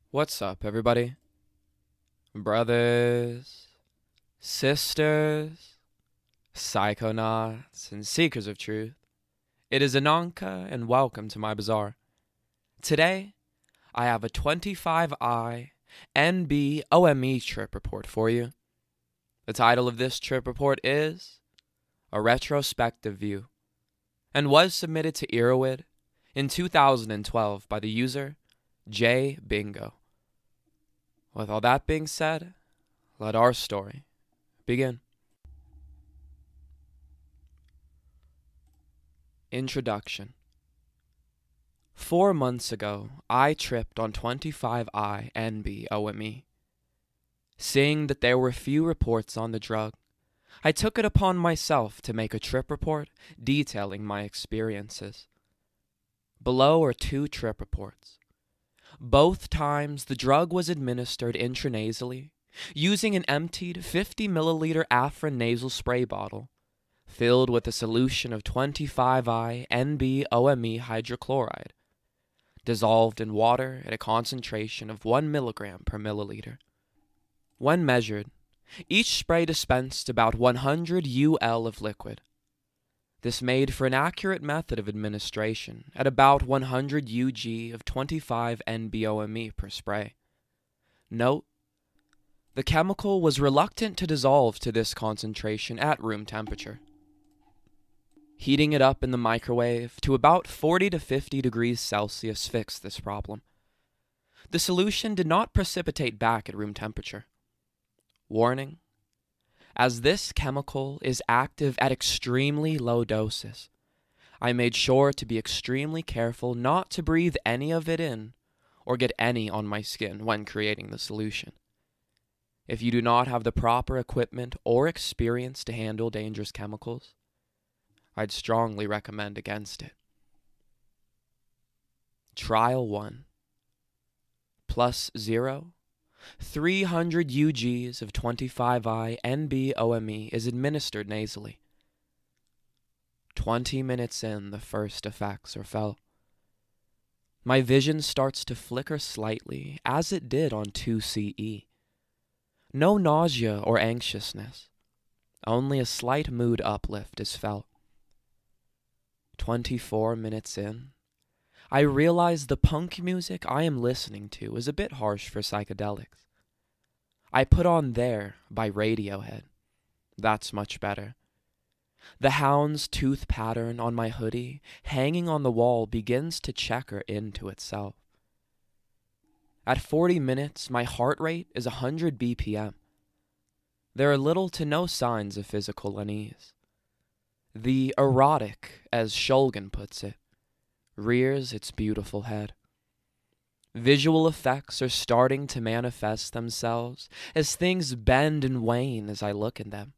What's up, everybody? Brothers, sisters, psychonauts, and seekers of truth. It is Ananka, and welcome to my bazaar. Today, I have a 25i-NBOMe trip report for you. The title of this trip report is A Retrospective View, and was submitted to Erowid in 2012 by the user J Bingo. With all that being said, let our story begin. Introduction. 4 months ago, I tripped on 25i-NBOMe. Seeing that there were few reports on the drug, I took it upon myself to make a trip report detailing my experiences. Below are 2 trip reports. Both times the drug was administered intranasally using an emptied 50 milliliter Afrin nasal spray bottle filled with a solution of 25i-NBOMe hydrochloride dissolved in water at a concentration of 1 milligram per milliliter. When measured, each spray dispensed about 100 UL of liquid. This made for an accurate method of administration at about 100 UG of 25-NBOMe per spray. Note: the chemical was reluctant to dissolve to this concentration at room temperature. Heating it up in the microwave to about 40 to 50 degrees Celsius fixed this problem. The solution did not precipitate back at room temperature. Warning: as this chemical is active at extremely low doses, I made sure to be extremely careful not to breathe any of it in or get any on my skin when creating the solution. If you do not have the proper equipment or experience to handle dangerous chemicals, I'd strongly recommend against it. Trial 1. Plus 0. 300 UGs of 25i-NBOMe is administered nasally. 20 minutes in, the first effects are felt. My vision starts to flicker slightly, as it did on 2CE. No nausea or anxiousness. Only a slight mood uplift is felt. 24 minutes in, I realize the punk music I am listening to is a bit harsh for psychedelics. I put on There by Radiohead. That's much better. The hound's tooth pattern on my hoodie hanging on the wall begins to checker into itself. At 40 minutes, my heart rate is 100 BPM. There are little to no signs of physical unease. The erotic, as Shulgin puts it, rears its beautiful head. Visual effects are starting to manifest themselves as things bend and wane as I look at them.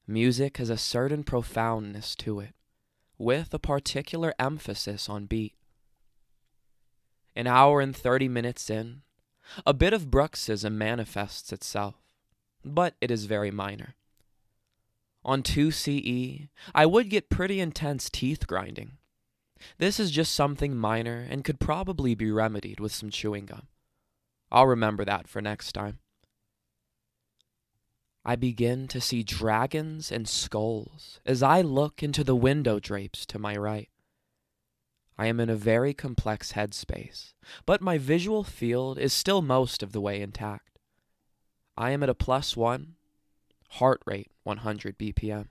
Music has a certain profoundness to it, with a particular emphasis on beat. An hour and 30 minutes in, a bit of bruxism manifests itself, but it is very minor. On 2CE, I would get pretty intense teeth grinding. This is just something minor and could probably be remedied with some chewing gum. I'll remember that for next time. I begin to see dragons and skulls as I look into the window drapes to my right. I am in a very complex headspace, but my visual field is still most of the way intact. I am at a +1, heart rate 100 BPM.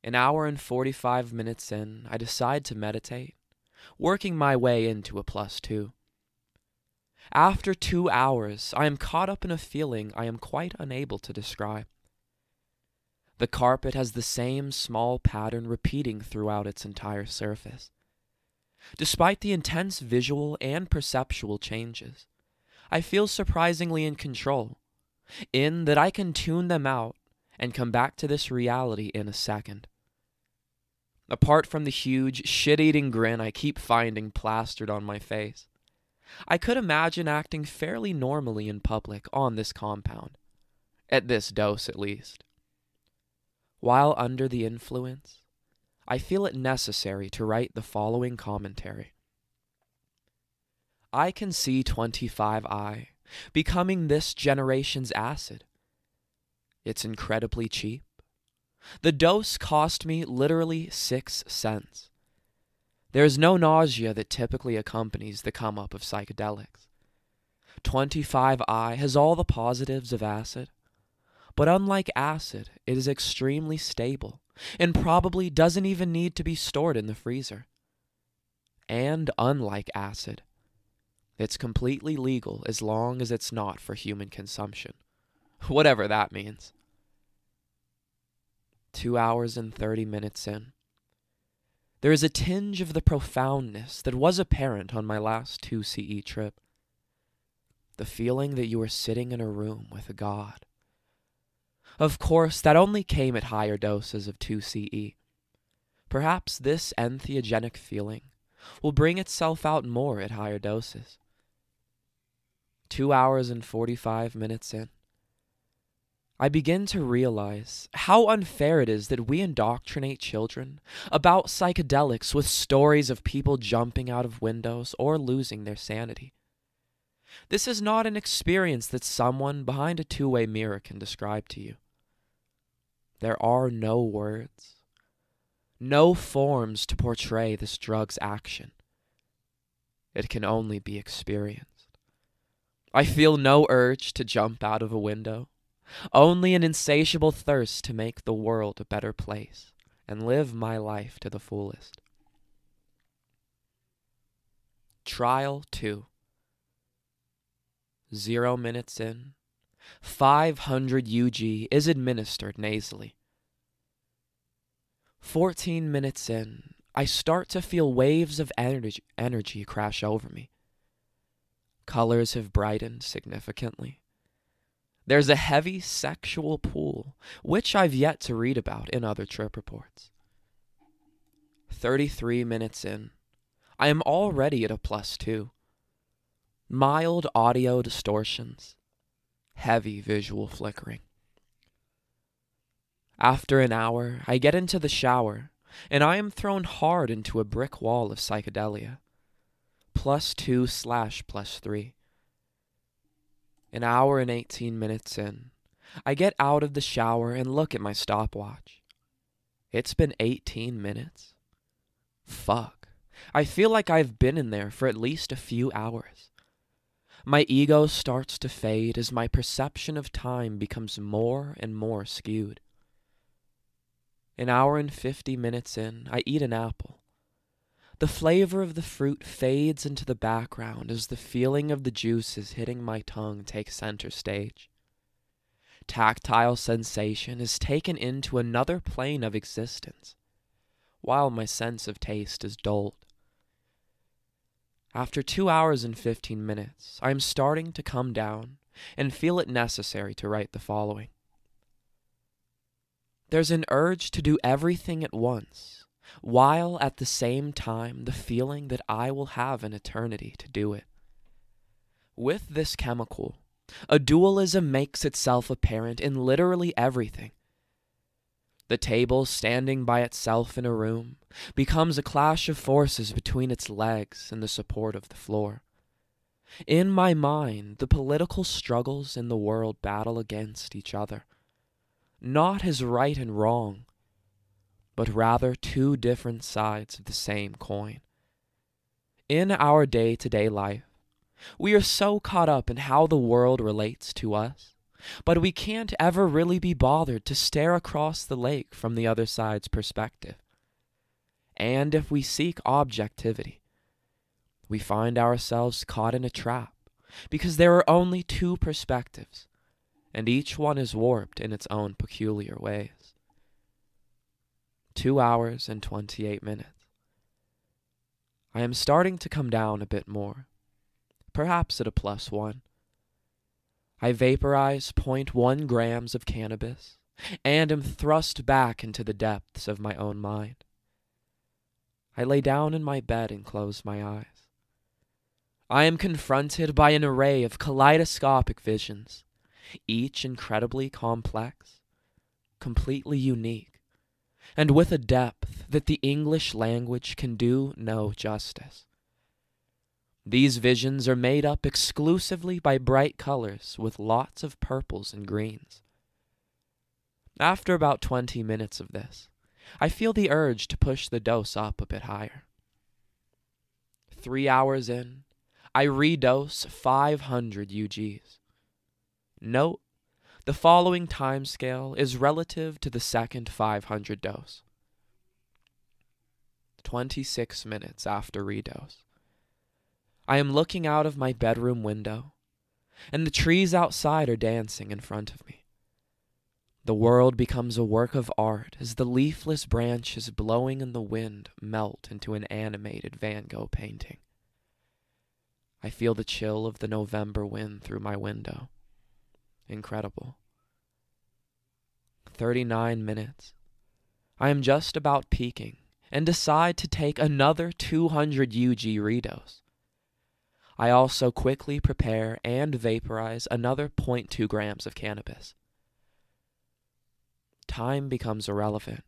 An hour and 45 minutes in, I decide to meditate, working my way into a +2. After 2 hours, I am caught up in a feeling I am quite unable to describe. The carpet has the same small pattern repeating throughout its entire surface. Despite the intense visual and perceptual changes, I feel surprisingly in control, in that I can tune them out and come back to this reality in a second. Apart from the huge, shit-eating grin I keep finding plastered on my face, I could imagine acting fairly normally in public on this compound, at this dose at least. While under the influence, I feel it necessary to write the following commentary. I can see 25i becoming this generation's acid. It's incredibly cheap. The dose cost me literally 6 cents. There is no nausea that typically accompanies the come up of psychedelics. 25i has all the positives of acid, but unlike acid, it is extremely stable and probably doesn't even need to be stored in the freezer. And unlike acid, it's completely legal as long as it's not for human consumption, whatever that means. 2 hours and 30 minutes in. There is a tinge of the profoundness that was apparent on my last 2CE trip. The feeling that you are sitting in a room with a god. Of course, that only came at higher doses of 2CE. Perhaps this entheogenic feeling will bring itself out more at higher doses. 2 hours and 45 minutes in. I begin to realize how unfair it is that we indoctrinate children about psychedelics with stories of people jumping out of windows or losing their sanity. This is not an experience that someone behind a two-way mirror can describe to you. There are no words, no forms to portray this drug's action. It can only be experienced. I feel no urge to jump out of a window. Only an insatiable thirst to make the world a better place and live my life to the fullest. Trial 2. 0 minutes in. 500 UG is administered nasally. 14 minutes in, I start to feel waves of energy crash over me. Colors have brightened significantly. There's a heavy sexual pull, which I've yet to read about in other trip reports. 33 minutes in, I am already at a +2. Mild audio distortions, heavy visual flickering. After an hour, I get into the shower, and I am thrown hard into a brick wall of psychedelia. +2/+3. An hour and 18 minutes in, I get out of the shower and look at my stopwatch. It's been 18 minutes. Fuck. I feel like I've been in there for at least a few hours. My ego starts to fade as my perception of time becomes more and more skewed. An hour and 50 minutes in, I eat an apple. The flavor of the fruit fades into the background as the feeling of the juices hitting my tongue takes center stage. Tactile sensation is taken into another plane of existence, while my sense of taste is dulled. After 2 hours and 15 minutes, I am starting to come down and feel it necessary to write the following. There's an urge to do everything at once, while at the same time the feeling that I will have an eternity to do it. With this chemical, a dualism makes itself apparent in literally everything. The table standing by itself in a room becomes a clash of forces between its legs and the support of the floor. In my mind, the political struggles in the world battle against each other, not as right and wrong, but rather two different sides of the same coin. In our day-to-day life, we are so caught up in how the world relates to us, but we can't ever really be bothered to stare across the lake from the other side's perspective. And if we seek objectivity, we find ourselves caught in a trap, because there are only two perspectives, and each one is warped in its own peculiar ways. 2 hours and 28 minutes. I am starting to come down a bit more, perhaps at a +1. I vaporize 0.1 grams of cannabis and am thrust back into the depths of my own mind. I lay down in my bed and close my eyes. I am confronted by an array of kaleidoscopic visions, each incredibly complex, completely unique, and with a depth that the English language can do no justice. These visions are made up exclusively by bright colors with lots of purples and greens. After about 20 minutes of this, I feel the urge to push the dose up a bit higher. 3 hours in, I redose 500 UGs. Note, the following time scale is relative to the second 500 dose. 26 minutes after redose. I am looking out of my bedroom window, and the trees outside are dancing in front of me. The world becomes a work of art as the leafless branches blowing in the wind melt into an animated Van Gogh painting. I feel the chill of the November wind through my window. Incredible. 39 minutes. I am just about peaking and decide to take another 200 UG redose. I also quickly prepare and vaporize another 0.2 grams of cannabis. Time becomes irrelevant.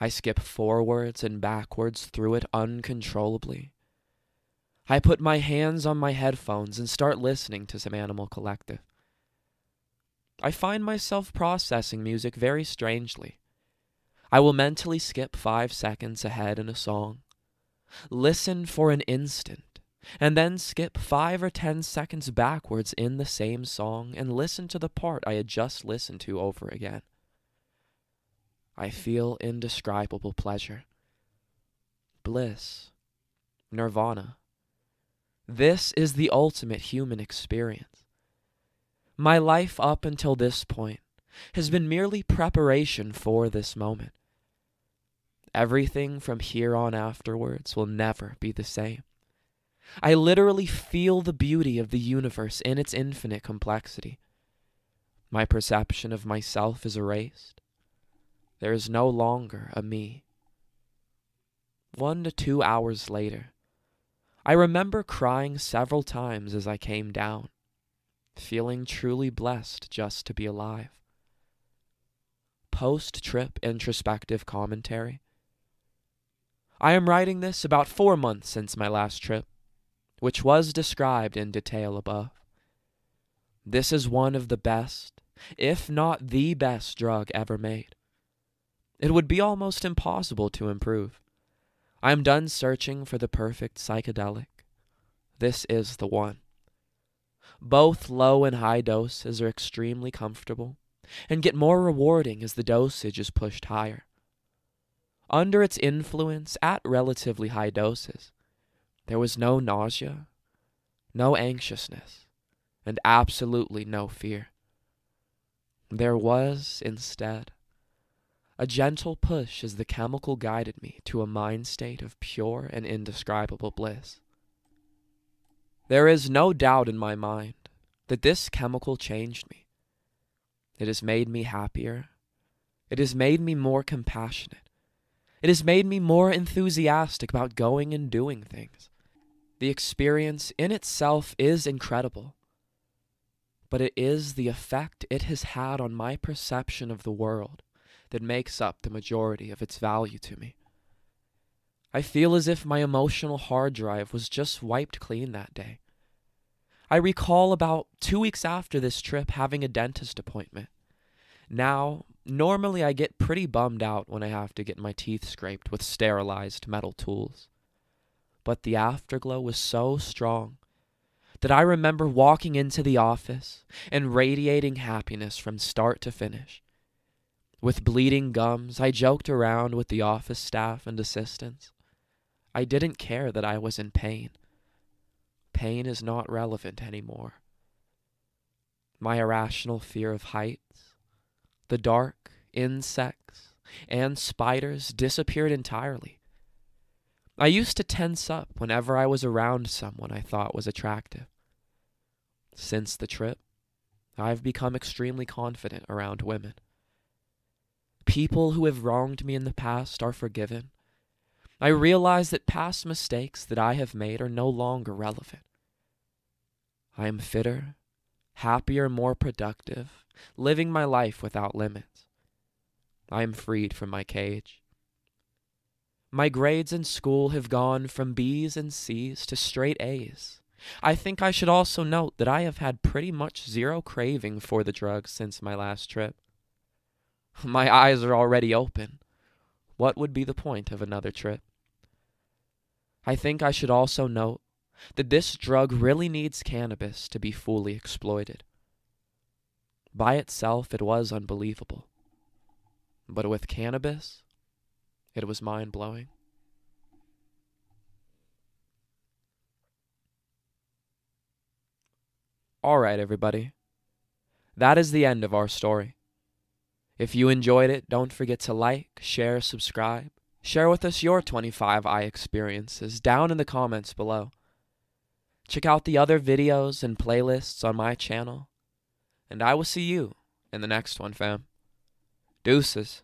I skip forwards and backwards through it uncontrollably. I put my hands on my headphones and start listening to some Animal Collective. I find myself processing music very strangely. I will mentally skip 5 seconds ahead in a song, listen for an instant, and then skip 5 or 10 seconds backwards in the same song and listen to the part I had just listened to over again. I feel indescribable pleasure, bliss, nirvana. This is the ultimate human experience. My life up until this point has been merely preparation for this moment. Everything from here on afterwards will never be the same. I literally feel the beauty of the universe in its infinite complexity. My perception of myself is erased. There is no longer a me. 1 to 2 hours later, I remember crying several times as I came down, feeling truly blessed just to be alive. Post-trip introspective commentary. I am writing this about 4 months since my last trip, which was described in detail above. This is one of the best, if not the best drug ever made. It would be almost impossible to improve. I am done searching for the perfect psychedelic. This is the one. Both low and high doses are extremely comfortable and get more rewarding as the dosage is pushed higher. Under its influence at relatively high doses, there was no nausea, no anxiousness, and absolutely no fear. There was, instead, a gentle push as the chemical guided me to a mind state of pure and indescribable bliss. There is no doubt in my mind that this chemical changed me. It has made me happier. It has made me more compassionate. It has made me more enthusiastic about going and doing things. The experience in itself is incredible, but it is the effect it has had on my perception of the world that makes up the majority of its value to me. I feel as if my emotional hard drive was just wiped clean that day. I recall about 2 weeks after this trip having a dentist appointment. Now, normally I get pretty bummed out when I have to get my teeth scraped with sterilized metal tools. But the afterglow was so strong that I remember walking into the office and radiating happiness from start to finish. With bleeding gums, I joked around with the office staff and assistants. I didn't care that I was in pain. Pain is not relevant anymore. My irrational fear of heights, the dark, insects, and spiders disappeared entirely. I used to tense up whenever I was around someone I thought was attractive. Since the trip, I've become extremely confident around women. People who have wronged me in the past are forgiven. I realize that past mistakes that I have made are no longer relevant. I am fitter, happier, more productive, living my life without limits. I am freed from my cage. My grades in school have gone from B's and C's to straight A's. I think I should also note that I have had pretty much zero craving for the drug since my last trip. My eyes are already open. What would be the point of another trip? I think I should also note that this drug really needs cannabis to be fully exploited. By itself, it was unbelievable. But with cannabis, it was mind-blowing. All right, everybody. That is the end of our story. If you enjoyed it, don't forget to like, share, subscribe. Share with us your 25i experiences down in the comments below. Check out the other videos and playlists on my channel. And I will see you in the next one, fam. Deuces.